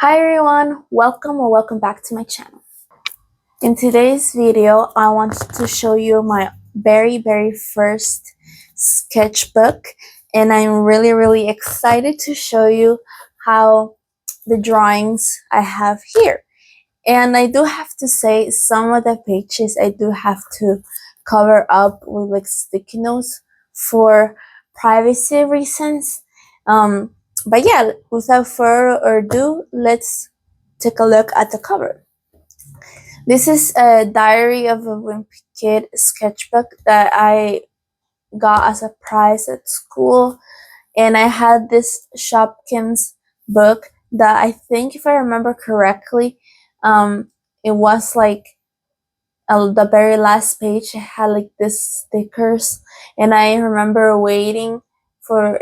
Hi everyone, welcome or welcome back to my channel. In today's video, I want to show you my very first sketchbook, and I'm really excited to show you how the drawings I have here. And I do have to say, some of the pages I do have to cover up with like sticky notes for privacy reasons. But yeah, without further ado, let's take a look at the cover. This is a Diary of a Wimpy Kid sketchbook that I got as a prize at school, and I had this Shopkins book that I think, if I remember correctly, it was like the very last page had like this stickers, and I remember waiting for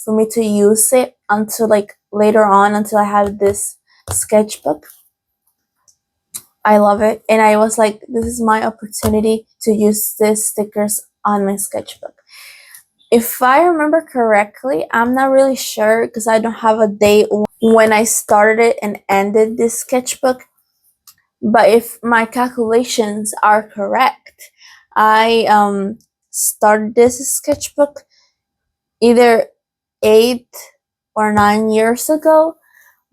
me to use it until like later on, until I had this sketchbook. I love it, and I was like, this is my opportunity to use these stickers on my sketchbook. If I remember correctly, I'm not really sure because I don't have a date when I started and ended this sketchbook, but if my calculations are correct, I started this sketchbook either 8 or 9 years ago,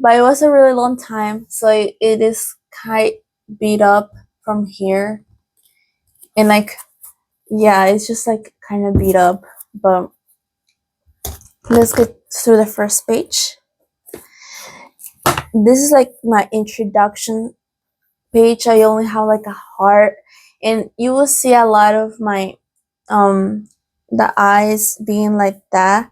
but it was a really long time, so it is kind beat up from here, and like, yeah, it's just like kind of beat up. But let's get through the first page. This is like my introduction page. I only have like a heart, and you will see a lot of my the eyes being like that.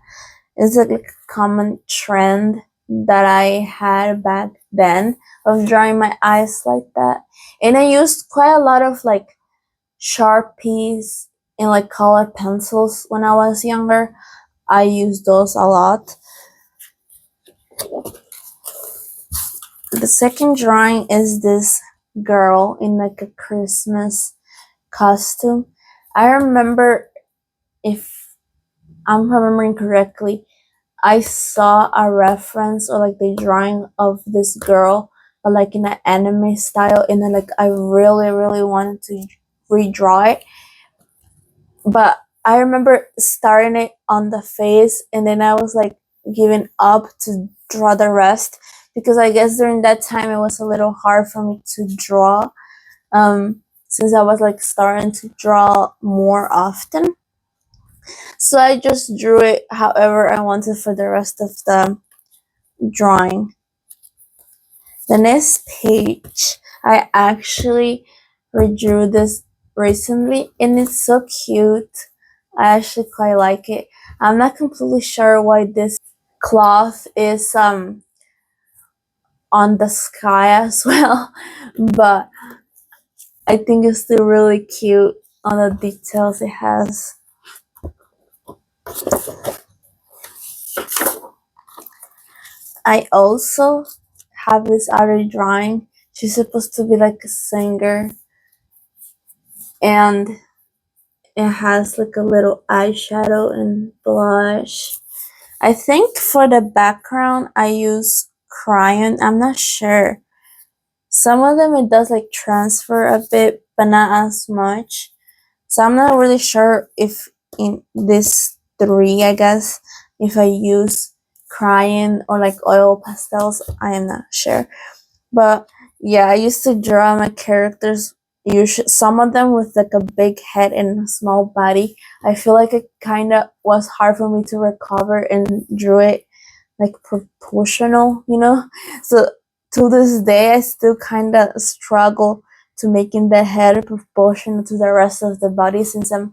It's like a common trend that I had back then of drawing my eyes like that. And I used quite a lot of like Sharpies and like colored pencils when I was younger. I used those a lot. The second drawing is this girl in like a Christmas costume. I remember, if I'm remembering correctly, I saw a reference or like the drawing of this girl, but like in an anime style, and then like I really wanted to redraw it. But I remember starting it on the face, and then I was like giving up to draw the rest, because I guess during that time it was a little hard for me to draw, since I was like starting to draw more often. So I just drew it however I wanted for the rest of the drawing. The next page, I actually redrew this recently, and it's so cute. I actually quite like it. I'm not completely sure why this cloth is on the sky as well, but I think it's still really cute on the details it has. I also have this other drawing. She's supposed to be like a singer, and it has like a little eyeshadow and blush. I think for the background I use crayon. I'm not sure. Some of them it does like transfer a bit, but not as much. So I'm not really sure if in this three, I guess, if I use crayon or like oil pastels, I am not sure. But yeah, I used to draw my characters, usually some of them with like a big head and a small body. I feel like it kind of was hard for me to recover and drew it like proportional, you know? So to this day, I still kind of struggle to making the head proportional to the rest of the body, since I'm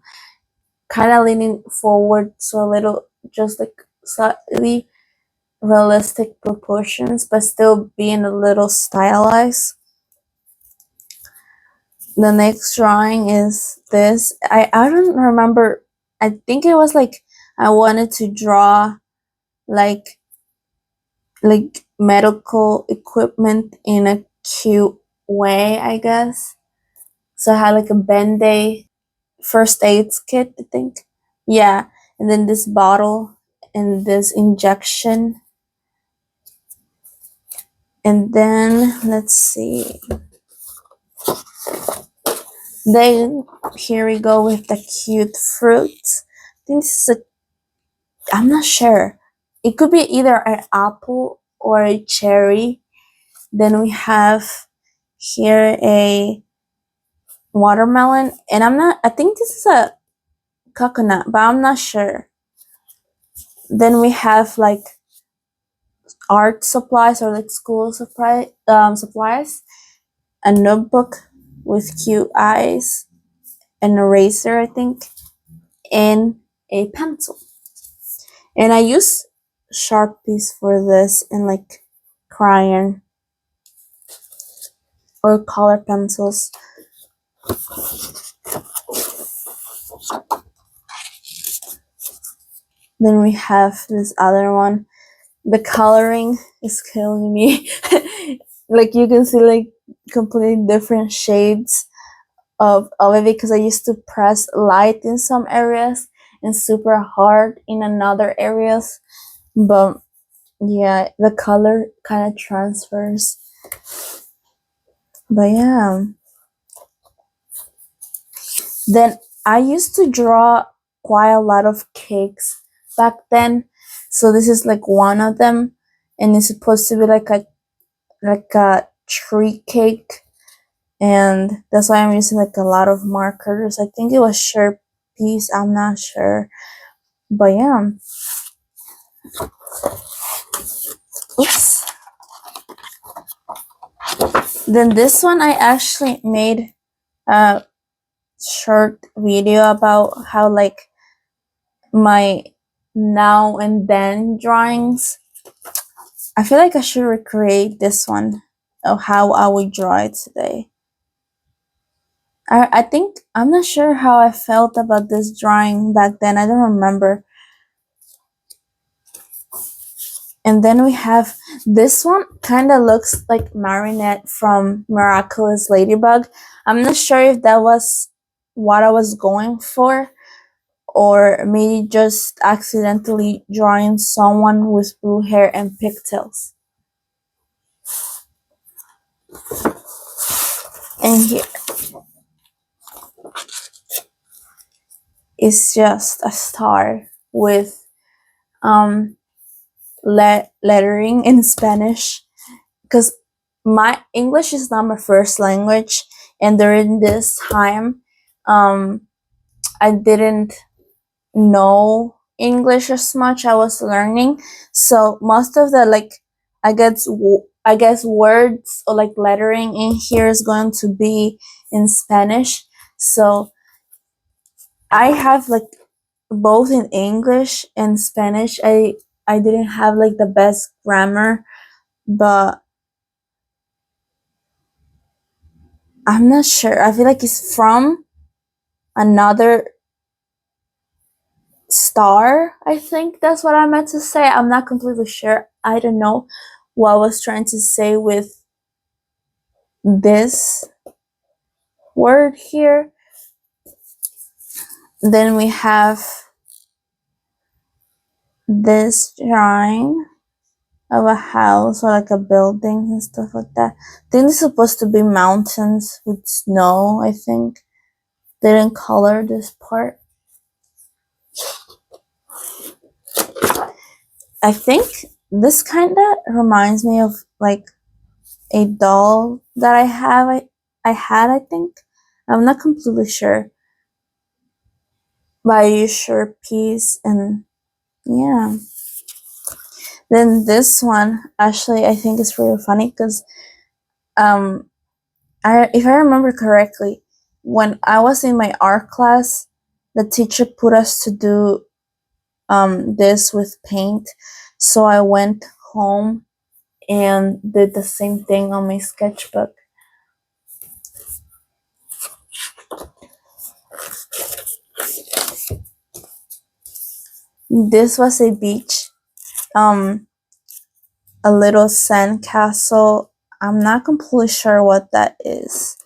kind of leaning forward, so a little, just like slightly realistic proportions, but still being a little stylized. The next drawing is this. I don't remember. I think it was like I wanted to draw like medical equipment in a cute way, I guess. So I had like a Band-Aid first aid kit, I think. Yeah, and then this bottle and this injection. And then let's see. Then here we go with the cute fruits. I think this is I'm not sure. It could be either an apple or a cherry. Then we have here a watermelon, and I think this is a coconut, but I'm not sure. Then we have like art supplies or like school supplies, a notebook with cute eyes, an eraser, I think, and a pencil. And I use Sharpies for this and like crayon or color pencils. Then we have this other one. The coloring is killing me. Like you can see like completely different shades of it because I used to press light in some areas and super hard in another areas. But yeah, the color kind of transfers. But yeah. Then I used to draw quite a lot of cakes back then. So this is like one of them, and it's supposed to be like a tree cake, and that's why I'm using like a lot of markers. I think it was Sharpies, I'm not sure. But yeah. Oops. Then this one I actually made a short video about how like my now and then drawings. I feel like I should recreate this one of how I would draw it today. I think I'm not sure how I felt about this drawing back then. I don't remember. And then we have this one, kind of looks like Marinette from Miraculous Ladybug. I'm not sure if that was what I was going for, or maybe just accidentally drawing someone with blue hair and pigtails. And here is just a star with lettering in Spanish, because my English is not my first language, and during this time I didn't know English as much. I was learning, so most of the like I guess words or like lettering in here is going to be in Spanish. So I have like both in English and Spanish. I didn't have like the best grammar, but I'm not sure. I feel like it's from another star. I think that's what I meant to say. I'm not completely sure. I don't know what I was trying to say with this word here. Then we have this drawing of a house or like a building and stuff like that. I think it's supposed to be mountains with snow, I think. They didn't color this part. I think this kind of reminds me of like a doll that I have. I had, I think. I'm not completely sure. But I use Sharpies, and yeah. Then this one, actually, I think is really funny because if I remember correctly, when I was in my art class, the teacher put us to do this with paint. So I went home and did the same thing on my sketchbook. This was a beach, a little sand castle. I'm not completely sure what that is.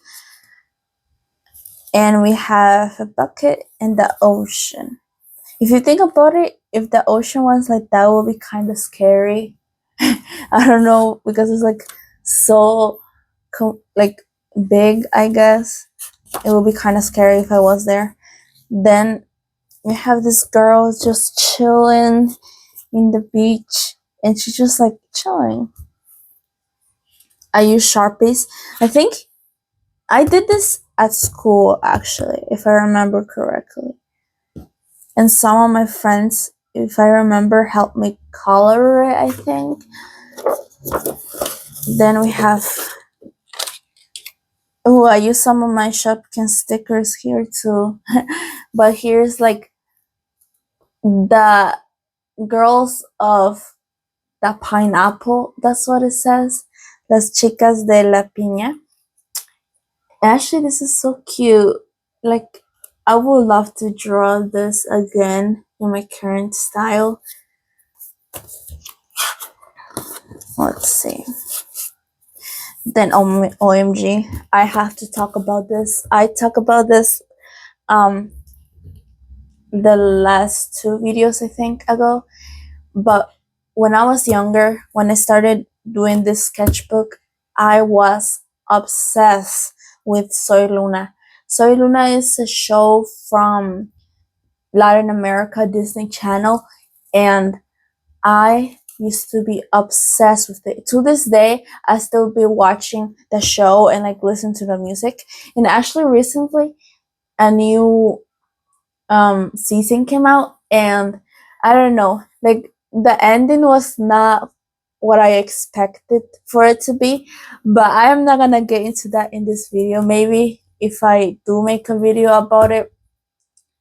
And we have a bucket and the ocean. If you think about it, if the ocean was like that, would be kind of scary. I don't know, because it's like so like big, I guess. It would be kind of scary if I was there. Then we have this girl just chilling in the beach, and she's just like chilling. I use Sharpies. I think I did this at school, actually, if I remember correctly. And some of my friends, if I remember, helped me color it, I think. Then we have, oh, I use some of my Shopkin stickers here too. But here's like the girls of the pineapple. That's what it says. Las chicas de la piña. Actually, this is so cute. Like, I would love to draw this again in my current style. Let's see. Then OMG, I have to talk about this. I talk about this the last two videos I think ago. But when I was younger, when I started doing this sketchbook, I was obsessed with Soy Luna. Soy Luna is a show from Latin America Disney Channel, and I used to be obsessed with it. To this day, I still be watching the show and like listen to the music. And actually recently a new season came out, and I don't know, like the ending was not what I expected for it to be, but I am not gonna get into that in this video. Maybe if I do make a video about it,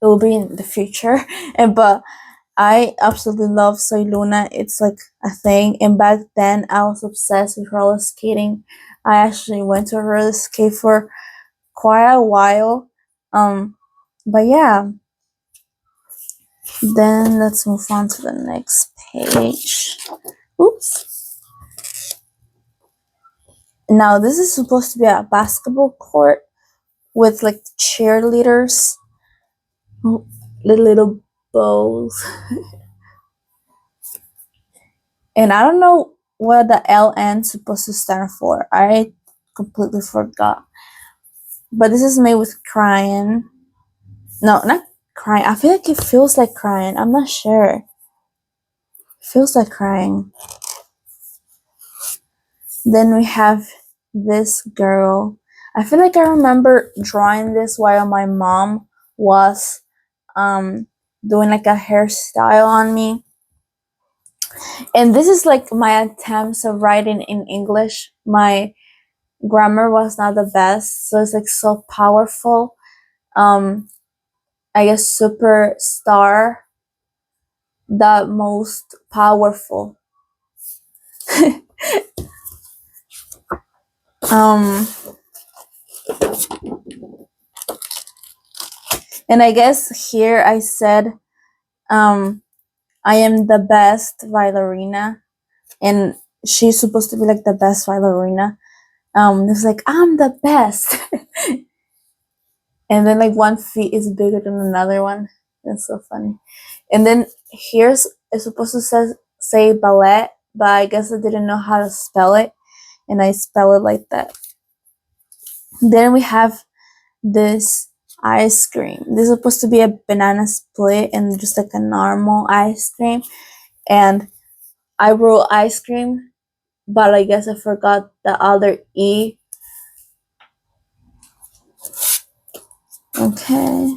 it will be in the future. And but I absolutely love Soy Luna. It's like a thing. And back then, I was obsessed with roller skating. I actually went to a roller skate for quite a while. But yeah. Then let's move on to the next page. Oops. Now this is supposed to be a basketball court with like cheerleaders. Oh, the little bows. And I don't know what the LN is supposed to stand for. I completely forgot. But this is made with crayon. No, not crayon. I feel like it feels like crayon. I'm not sure. It feels like crying. Then we have this girl. I feel like I remember drawing this while my mom was doing like a hairstyle on me. And this is like my attempts of writing in English. My grammar was not the best, so it's like so powerful. I guess superstar, the most powerful. And I guess here I said, I am the best ballerina, and she's supposed to be like the best ballerina. It's like, I'm the best. And then like one feet is bigger than another one. That's so funny. And then here's, it's supposed to say ballet, but I guess I didn't know how to spell it, and I spell it like that. Then we have this ice cream. This is supposed to be a banana split and just like a normal ice cream. And I wrote ice cream, but I guess I forgot the other E. Okay.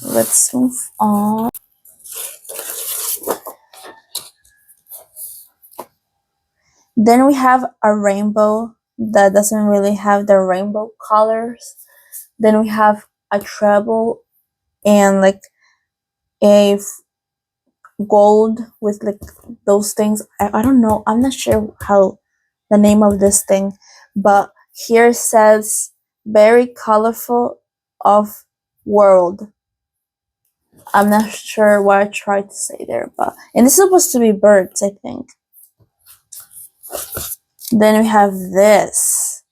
Let's move on. Then we have a rainbow that doesn't really have the rainbow colors. Then we have a treble and like a gold with like those things. I don't know. I'm not sure how the name of this thing, but here says very colorful of world. I'm not sure what I tried to say there, but and this is supposed to be birds, I think. Then we have this.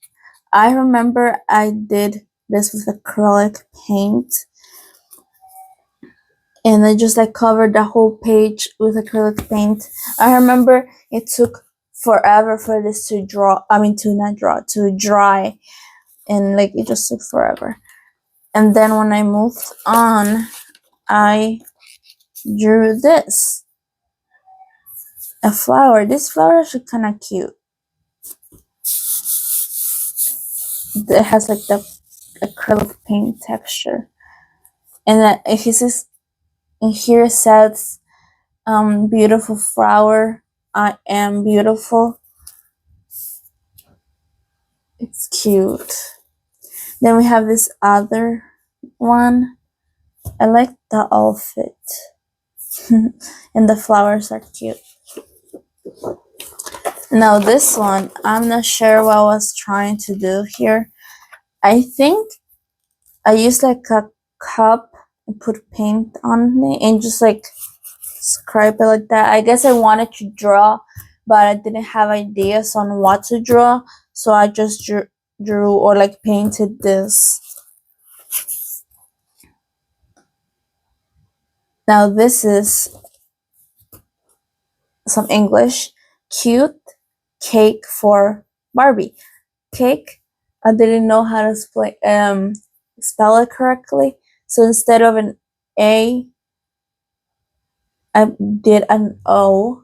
I remember I did this with acrylic paint, and I just like covered the whole page with acrylic paint. I remember it took forever for this to to dry, and like it just took forever. And then when I moved on, I drew this, a flower. This flower is kind of cute. It has like the acrylic paint texture, and then here it says, beautiful flower, I am beautiful. It's cute. Then we have this other one. I like the outfit. And the flowers are cute. Now this one, I'm not sure what I was trying to do here. I think I used like a cup and put paint on it and just like scrape it like that. I guess I wanted to draw, but I didn't have ideas on what to draw, so I just drew or like painted this. Now this is some English. Cute cake for Barbie. Cake, I didn't know how to spell it correctly, so instead of an A, I did an O.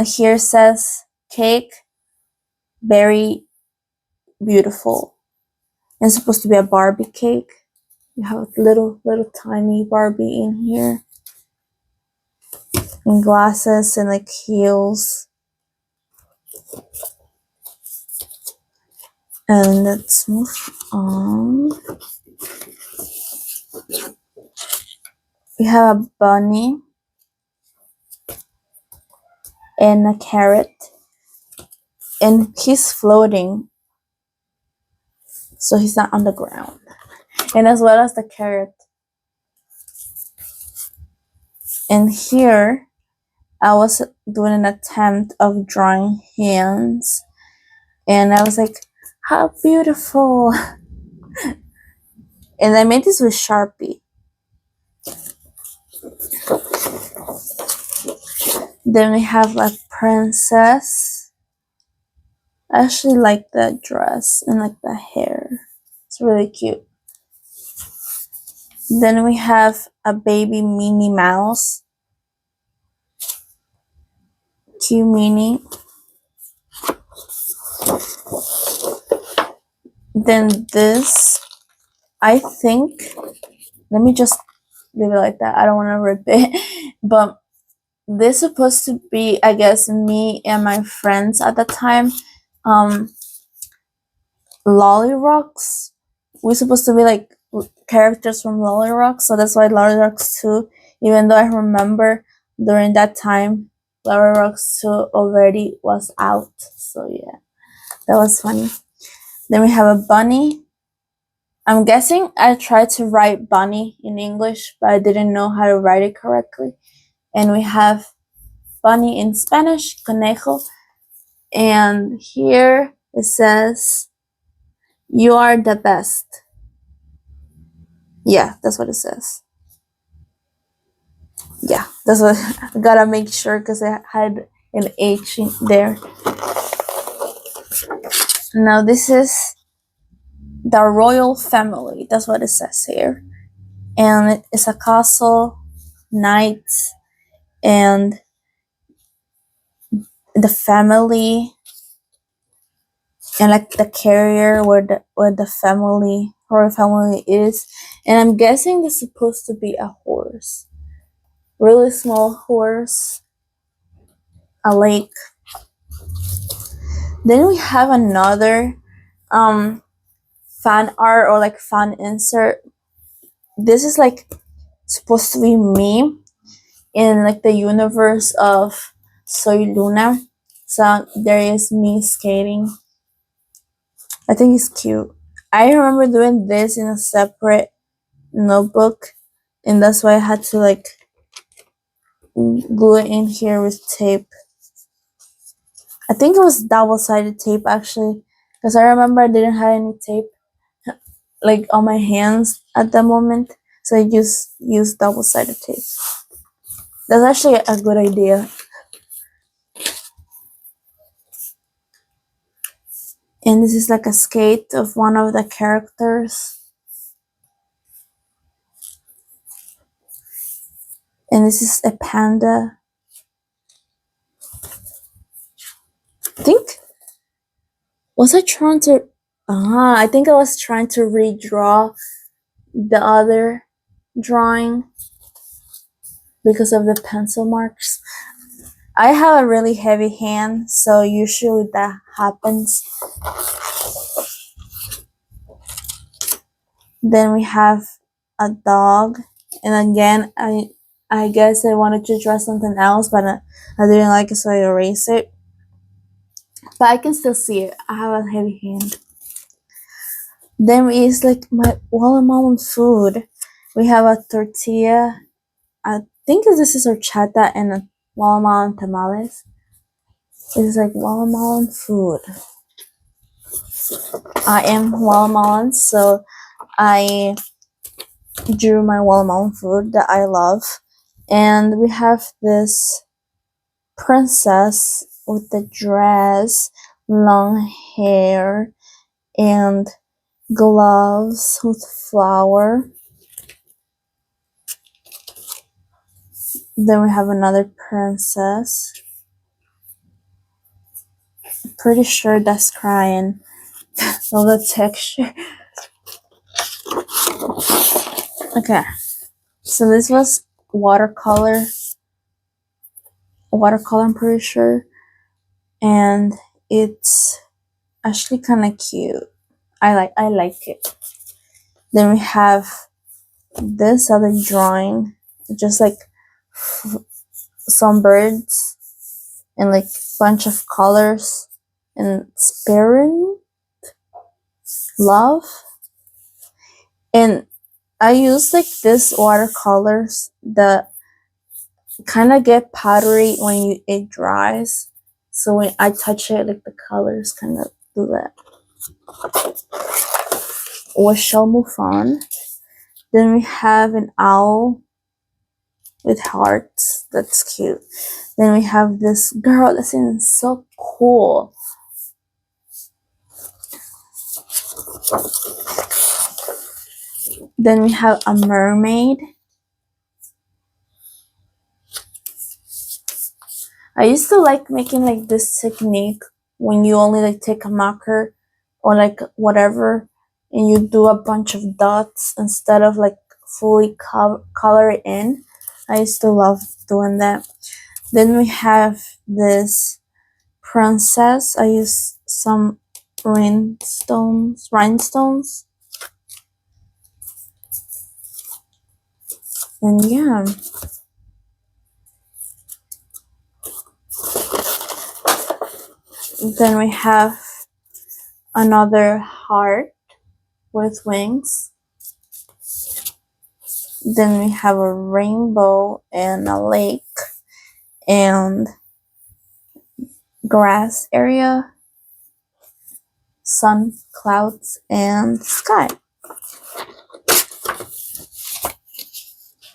Here says cake, very beautiful. It's supposed to be a Barbie cake. You have a little tiny Barbie in here, and glasses and like heels. And let's move on. We have a bunny and a carrot, and he's floating, so he's not on the ground, and as well as the carrot. And here I was doing an attempt of drawing hands, and I was like, how beautiful. And I made this with Sharpie. Then we have a princess. I actually like the dress and like the hair. It's really cute. Then we have a baby Minnie Mouse. Cute Minnie. Then this, I think, let me just leave it like that. I don't want to rip it. But this is supposed to be, I guess, me and my friends at the time. Lollyrocks. We're supposed to be like characters from Lollyrocks, so that's why Lollyrocks 2, even though I remember during that time Lollyrocks 2 already was out. So yeah, that was funny. Then we have a bunny. I'm guessing I tried to write bunny in English, but I didn't know how to write it correctly. And we have bunny in Spanish, conejo. And here it says, you are the best. Yeah, that's what it says. Yeah, that's what I gotta make sure because I had an H in there. Now this is the royal family. That's what it says here. And it's a castle, knights, and the family, and like the carrier where the family, royal family is. And I'm guessing it's supposed to be a horse. Really small horse. A lake. Then we have another fan art or like fan insert. This is like supposed to be me in like the universe of Soy Luna. So there is me skating. I think it's cute. I remember doing this in a separate notebook, and that's why I had to like glue it in here with tape. I think it was double-sided tape actually, because I remember I didn't have any tape like on my hands at the moment, so I just used double-sided tape. That's actually a good idea. And this is like a skate of one of the characters. And this is a panda. I think, was I trying to, I think I was trying to redraw the other drawing because of the pencil marks. I have a really heavy hand, so usually that happens. Then we have a dog, and again, I guess I wanted to draw something else, but I didn't like it, so I erased it. But I can still see it. I have a heavy hand. Then is like my watermelon food. We have a tortilla. I think this is horchata and a watermelon tamales. It's like watermelon food. I am watermelon, so I drew my watermelon food that I love. And we have this princess with the dress, long hair, and gloves with flower. Then we have another princess. I'm pretty sure that's crying. All the texture. Okay, so this was watercolor, I'm pretty sure, and it's actually kind of cute. I like it. Then we have this other drawing, just like some birds and like bunch of colors and spirit, love, and I use like this watercolors that kind of get powdery when it dries. So when I touch it, like the colors kind of do that. We shall move on. Then we have an owl with hearts. That's cute. Then we have this girl that seems so cool. Then we have a mermaid. I used to like making like this technique when you only like take a marker or like whatever and you do a bunch of dots instead of like fully color it in. I used to love doing that. Then we have this princess. I used some rhinestones. And yeah. Then we have another heart with wings. Then we have a rainbow and a lake and grass area, sun, clouds, and sky.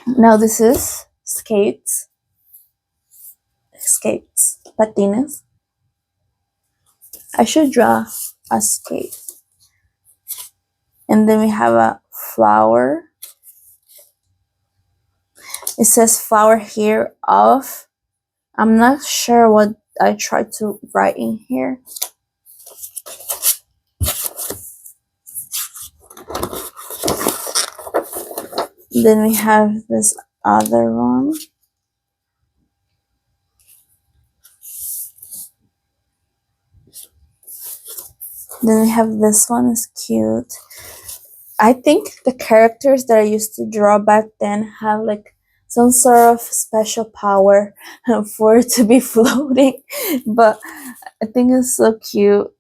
Now this is skates, patines. I should draw a skate. And then we have a flower. It says flower here of, I'm not sure what I tried to write in here. Then we have this other one. Then we have this one, is cute. I think the characters that I used to draw back then have like some sort of special power for it to be floating, but I think it's so cute.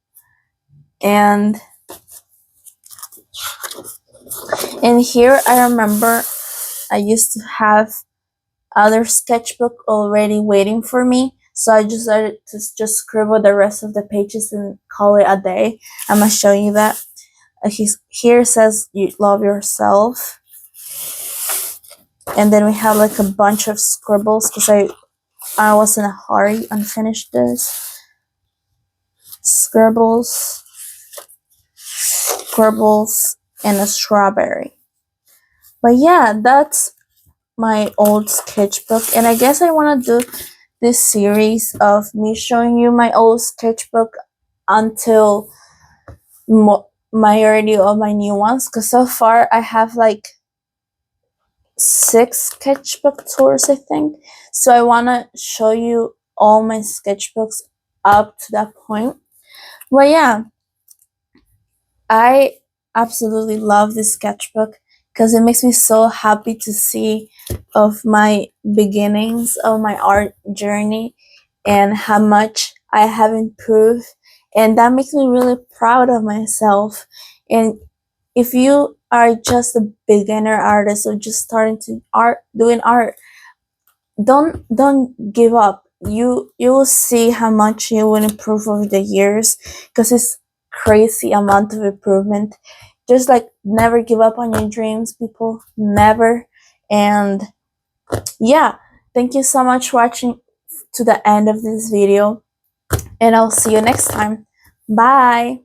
And here I remember I used to have other sketchbook already waiting for me, so I just started to just scribble the rest of the pages and call it a day. I'm gonna show you that. Here says you love yourself, and then we have like a bunch of scribbles because I was in a hurry and finished this scribbles. scribbles and a strawberry. But yeah, that's my old sketchbook, and I guess I want to do this series of me showing you my old sketchbook until majority of my new ones, because so far I have like 6 sketchbook tours, I think. So I want to show you all my sketchbooks up to that point. But yeah, I absolutely love this sketchbook because it makes me so happy to see of my beginnings of my art journey and how much I have improved, and that makes me really proud of myself. And if you are just a beginner artist or just starting to doing art, don't give up. You will see how much you will improve over the years, because it's crazy amount of improvement. Just like, never give up on your dreams, people, never. And yeah, thank you so much for watching to the end of this video, and I'll see you next time. Bye.